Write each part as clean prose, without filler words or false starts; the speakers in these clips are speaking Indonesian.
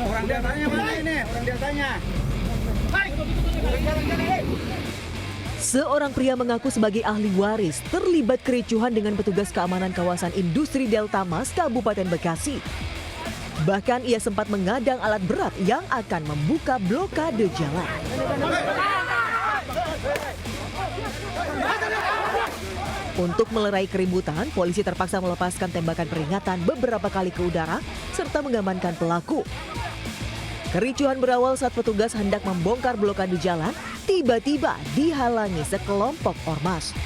Orang datanya mana ini? Orang datanya. Seorang pria mengaku sebagai ahli waris terlibat kericuhan dengan petugas keamanan kawasan industri Delta Mas, Kabupaten Bekasi. Bahkan ia sempat mengadang alat berat yang akan membuka blokade jalan. Untuk melerai keributan, polisi terpaksa melepaskan tembakan peringatan beberapa kali ke udara serta mengamankan pelaku. Kericuhan berawal saat petugas hendak membongkar blokade jalan, tiba-tiba dihalangi sekelompok ormas.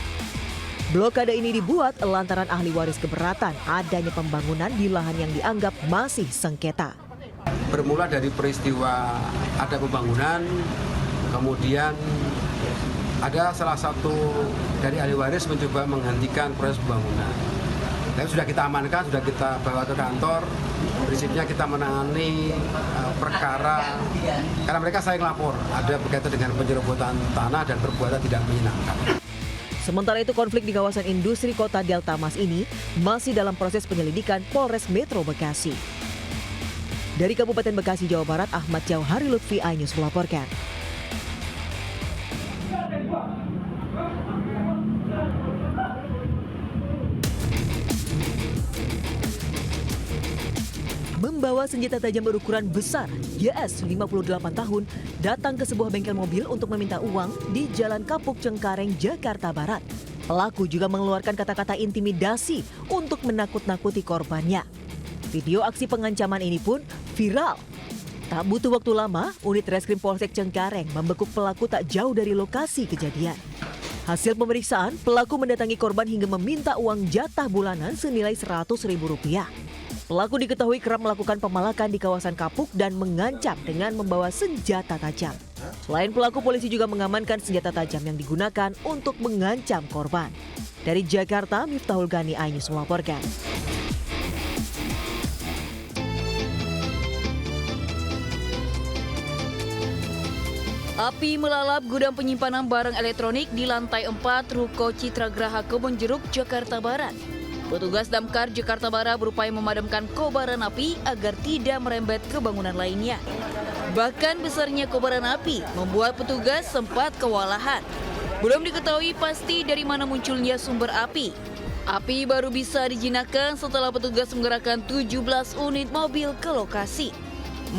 Blokade ini dibuat lantaran ahli waris keberatan adanya pembangunan di lahan yang dianggap masih sengketa. Bermula dari peristiwa ada pembangunan, kemudian ada salah satu dari ahli waris mencoba menghentikan proses pembangunan. Tapi sudah kita amankan, sudah kita bawa ke kantor. Prinsipnya kita menangani perkara karena mereka saling lapor ada berkaitan dengan penyerobotan tanah dan perbuatan tidak menyenangkan. Sementara itu konflik di kawasan industri kota Delta Mas ini masih dalam proses penyelidikan Polres Metro Bekasi. Dari Kabupaten Bekasi, Jawa Barat, Ahmad Jauhari Lutfi, iNews melaporkan. Membawa senjata tajam berukuran besar, YS 58 tahun datang ke sebuah bengkel mobil untuk meminta uang di Jalan Kapuk Cengkareng, Jakarta Barat. Pelaku juga mengeluarkan kata-kata intimidasi untuk menakut-nakuti korbannya. Video aksi pengancaman ini pun viral. Tak butuh waktu lama, unit Reskrim Polsek Cengkareng membekuk pelaku tak jauh dari lokasi kejadian. Hasil pemeriksaan, pelaku mendatangi korban hingga meminta uang jatah bulanan senilai Rp100.000. Pelaku diketahui kerap melakukan pemalakan di kawasan Kapuk dan mengancam dengan membawa senjata tajam. Selain pelaku, polisi juga mengamankan senjata tajam yang digunakan untuk mengancam korban. Dari Jakarta, Miftahul Gani, iNews melaporkan. Api melalap gudang penyimpanan barang elektronik di lantai 4 Ruko Citra Graha Kebonjeruk, Jakarta Barat. Petugas Damkar Jakarta Barat berupaya memadamkan kobaran api agar tidak merembet ke bangunan lainnya. Bahkan besarnya kobaran api membuat petugas sempat kewalahan. Belum diketahui pasti dari mana munculnya sumber api. Api baru bisa dijinakkan setelah petugas menggerakkan 17 unit mobil ke lokasi.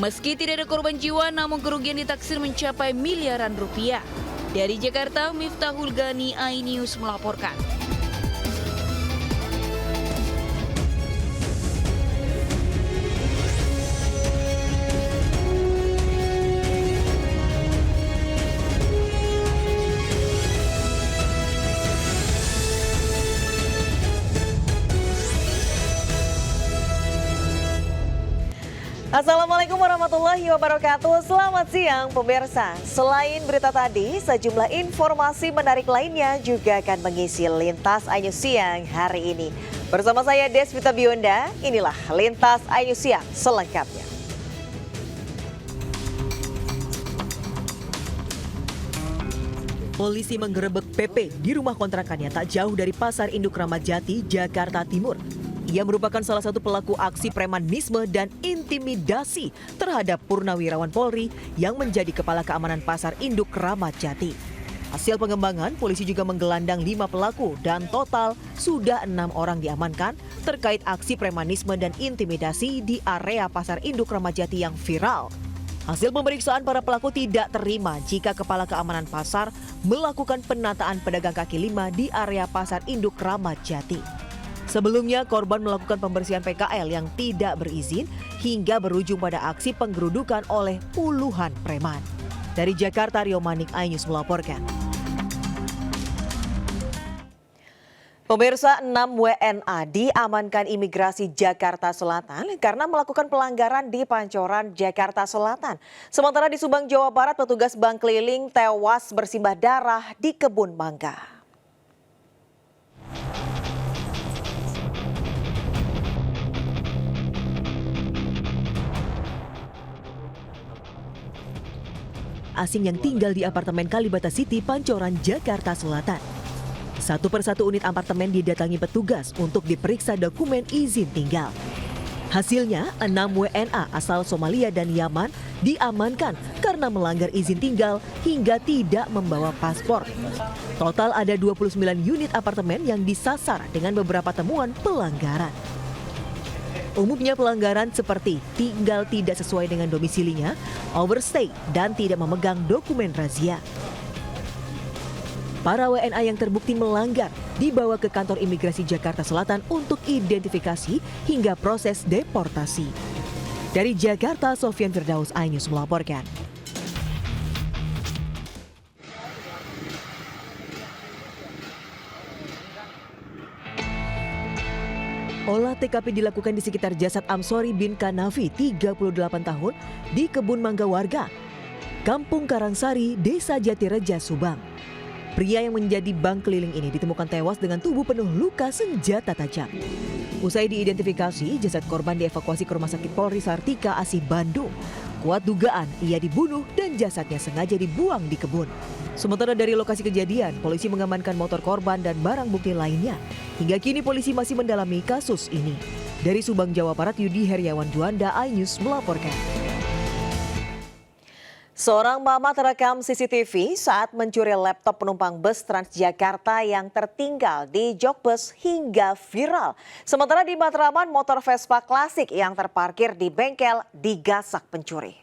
Meski tidak ada korban jiwa, namun kerugian ditaksir mencapai miliaran rupiah. Dari Jakarta, Miftahul Gani, iNews melaporkan. Assalamualaikum warahmatullahi wabarakatuh. Selamat siang pemirsa. Selain berita tadi, sejumlah informasi menarik lainnya juga akan mengisi Lintas iNews Siang hari ini. Bersama saya Desvita Bionda, inilah Lintas iNews Siang selengkapnya. Polisi menggerebek PP di rumah kontrakannya tak jauh dari Pasar Induk Ramat Jati, Jakarta Timur. Ia merupakan salah satu pelaku aksi premanisme dan intimidasi terhadap Purnawirawan Polri yang menjadi Kepala Keamanan Pasar Induk Ramat Jati. Hasil pengembangan, polisi juga menggelandang 5 pelaku dan total sudah 6 orang diamankan terkait aksi premanisme dan intimidasi di area Pasar Induk Ramat Jati yang viral. Hasil pemeriksaan, para pelaku tidak terima jika Kepala Keamanan Pasar melakukan penataan pedagang kaki lima di area Pasar Induk Ramat Jati. Sebelumnya, korban melakukan pembersihan PKL yang tidak berizin hingga berujung pada aksi penggerudukan oleh puluhan preman. Dari Jakarta, Rio Manik, iNews melaporkan. Pemirsa, 6 WNA diamankan imigrasi Jakarta Selatan karena melakukan pelanggaran di Pancoran, Jakarta Selatan. Sementara di Subang, Jawa Barat, petugas bank keliling tewas bersimbah darah di kebun mangga. Asing yang tinggal di apartemen Kalibata City, Pancoran, Jakarta Selatan. Satu persatu unit apartemen didatangi petugas untuk diperiksa dokumen izin tinggal. Hasilnya, 6 WNA asal Somalia dan Yaman diamankan karena melanggar izin tinggal hingga tidak membawa paspor. Total ada 29 unit apartemen yang disasar dengan beberapa temuan pelanggaran. Umumnya pelanggaran seperti tinggal tidak sesuai dengan domisilinya, overstay, dan tidak memegang dokumen razia. Para WNA yang terbukti melanggar dibawa ke kantor imigrasi Jakarta Selatan untuk identifikasi hingga proses deportasi. Dari Jakarta, Sofyan Firdaus, iNews melaporkan. Olah TKP dilakukan di sekitar jasad Amsori bin Kanafi, 38 tahun, di kebun mangga warga, Kampung Karangsari, Desa Jatireja, Subang. Pria yang menjadi bank keliling ini ditemukan tewas dengan tubuh penuh luka senjata tajam. Usai diidentifikasi, jasad korban dievakuasi ke Rumah Sakit Polri Sartika Asih, Bandung. Kuat dugaan ia dibunuh dan jasadnya sengaja dibuang di kebun. Sementara dari lokasi kejadian, polisi mengamankan motor korban dan barang bukti lainnya. Hingga kini polisi masih mendalami kasus ini. Dari Subang, Jawa Barat, Yudi Heriawan Juanda, iNews melaporkan. Seorang mama terekam CCTV saat mencuri laptop penumpang bus Transjakarta yang tertinggal di jok bus hingga viral. Sementara di Matraman, motor Vespa klasik yang terparkir di bengkel digasak pencuri.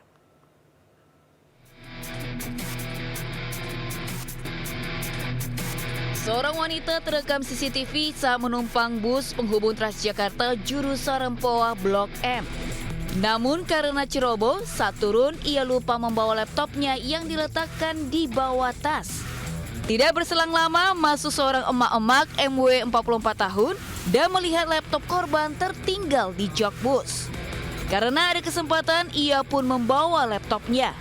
Seorang wanita terekam CCTV saat menumpang bus penghubung Transjakarta jurusan Rempoa Blok M. Namun karena ceroboh, saat turun ia lupa membawa laptopnya yang diletakkan di bawah tas. Tidak berselang lama, masuk seorang emak-emak MW 44 tahun dan melihat laptop korban tertinggal di jok bus. Karena ada kesempatan, ia pun membawa laptopnya.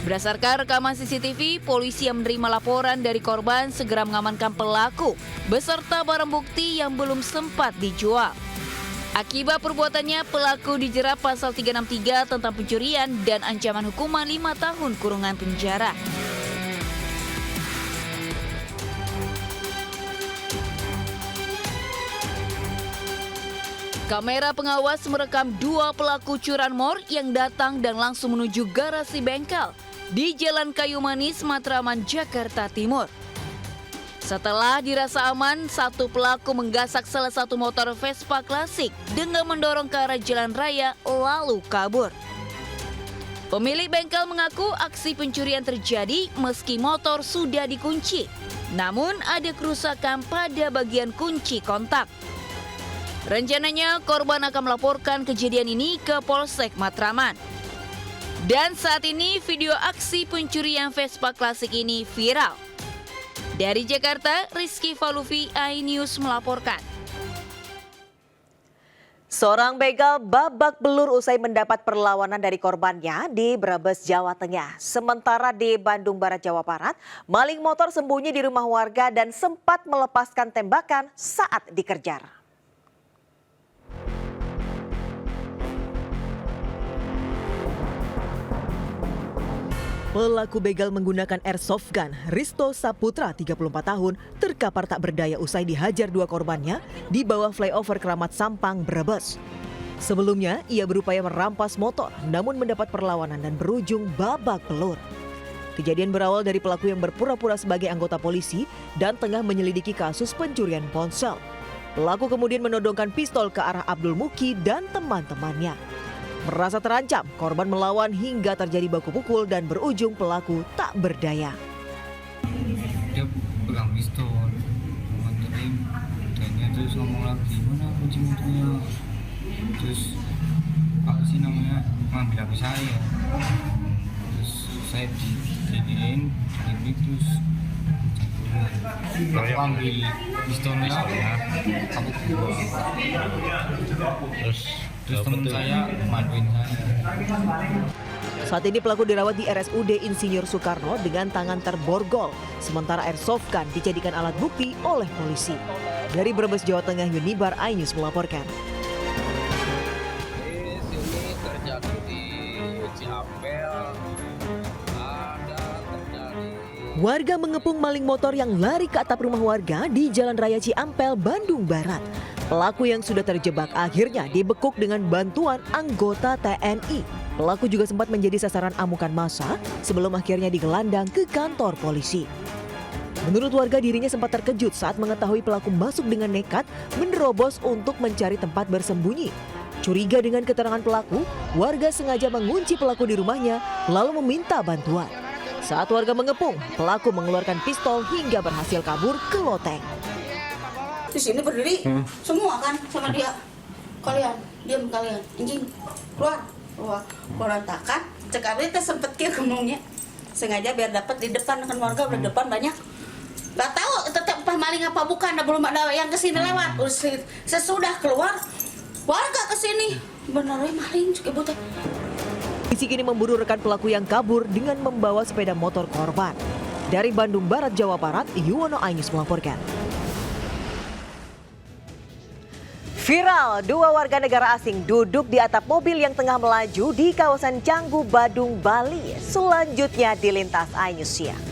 Berdasarkan rekaman CCTV, polisi yang menerima laporan dari korban segera mengamankan pelaku beserta barang bukti yang belum sempat dijual. Akibat perbuatannya, pelaku dijerat pasal 363 tentang pencurian dan ancaman hukuman 5 tahun kurungan penjara. Kamera pengawas merekam 2 pelaku curanmor yang datang dan langsung menuju garasi bengkel di Jalan Kayu Manis, Matraman, Jakarta Timur. Setelah dirasa aman, satu pelaku menggasak salah satu motor Vespa klasik dengan mendorong ke arah jalan raya lalu kabur. Pemilik bengkel mengaku aksi pencurian terjadi meski motor sudah dikunci. Namun ada kerusakan pada bagian kunci kontak. Rencananya korban akan melaporkan kejadian ini ke Polsek Matraman. Dan saat ini video aksi pencurian Vespa klasik ini viral. Dari Jakarta, Rizky Falufi, iNews melaporkan. Seorang begal babak belur usai mendapat perlawanan dari korbannya di Brebes, Jawa Tengah. Sementara di Bandung Barat, Jawa Barat, maling motor sembunyi di rumah warga dan sempat melepaskan tembakan saat dikejar. Pelaku begal menggunakan airsoft gun, Risto Saputra, 34 tahun, terkapar tak berdaya usai dihajar 2 korbannya di bawah flyover Keramat Sampang, Brebes. Sebelumnya, ia berupaya merampas motor, namun mendapat perlawanan dan berujung babak belur. Kejadian berawal dari pelaku yang berpura-pura sebagai anggota polisi dan tengah menyelidiki kasus pencurian ponsel. Pelaku kemudian menodongkan pistol ke arah Abdul Muki dan teman-temannya. Merasa terancam, korban melawan hingga terjadi baku pukul dan berujung pelaku tak berdaya. Dia pegang pistol, nganterin, dan terus ngomong lagi, mana kunci motornya? Terus apa sih namanya, ngambil HP saya. Terus saya dijadiin, terus aku ambil pistolnya, aku keluar. Terus teman saya maduin saya. Saat ini pelaku dirawat di RSUD Insinyur Soekarno dengan tangan terborgol. Sementara airsoft gun dijadikan alat bukti oleh polisi. Dari Brebes, Jawa Tengah, Yunibar, iNews melaporkan. Di sini terjadi di Ciampel, ada terjadi Warga mengepung maling motor yang lari ke atap rumah warga di Jalan Raya Ciampel, Bandung Barat. Pelaku yang sudah terjebak akhirnya dibekuk dengan bantuan anggota TNI. Pelaku juga sempat menjadi sasaran amukan massa sebelum akhirnya digelandang ke kantor polisi. Menurut warga, dirinya sempat terkejut saat mengetahui pelaku masuk dengan nekat menerobos untuk mencari tempat bersembunyi. Curiga dengan keterangan pelaku, warga sengaja mengunci pelaku di rumahnya lalu meminta bantuan. Saat warga mengepung, pelaku mengeluarkan pistol hingga berhasil kabur ke loteng. Di sini berdiri semua kan sama dia. Kalian, diam kalian. Anjing, keluar takan. Cekali teh sempet kia ngomongnya. Sengaja biar dapat di depan kan warga udah depan banyak. Gak tahu tetap maling apa bukan, belum ada yang kesini lewat. Sesudah keluar, warga kesini. Beneran maling juga butuh. Polisi kini memburu rekan pelaku yang kabur dengan membawa sepeda motor korban. Dari Bandung Barat, Jawa Barat, Yuwono Ainus melaporkan. Viral, 2 warga negara asing duduk di atap mobil yang tengah melaju di kawasan Canggu, Badung, Bali. Selanjutnya dilintas Ainus siang.